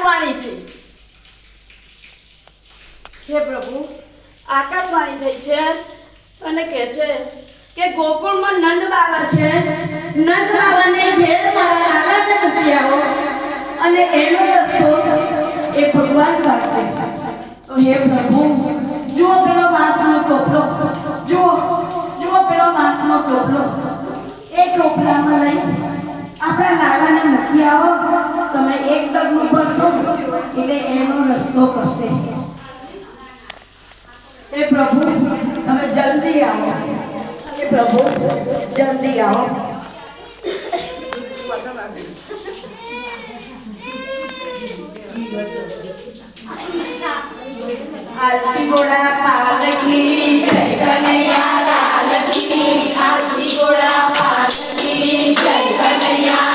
આકાશવાણી થઈ। હે પ્રભુ, આકાશવાણી થઈ છે અને કહે છે કે ગોકુળમાં નંદ બાબા છે, નંદ બાબાને ઘેર મારા લાલાને મૂકી આવો અને એનો રસ્તો એ ભગવાન કાઢશે। તો હે પ્રભુ, જુઓ પેલો વાંસનો ટોપલો, જુઓ પેલો વાંસનો ટોપલો, એ ટોપલામાં લઈ આપણા લાલાને મૂકી આવો। તમે એક ડગલું ભરશો એટલે એનો રસ્તો કરશે। हे प्रभु, તમે જલ્દી આવો। हे प्रभु, जल्दी आओ। आरती घोड़ा पालकी जय कन्हैया लाल की, आरती घोड़ा पालकी जय कन्हैया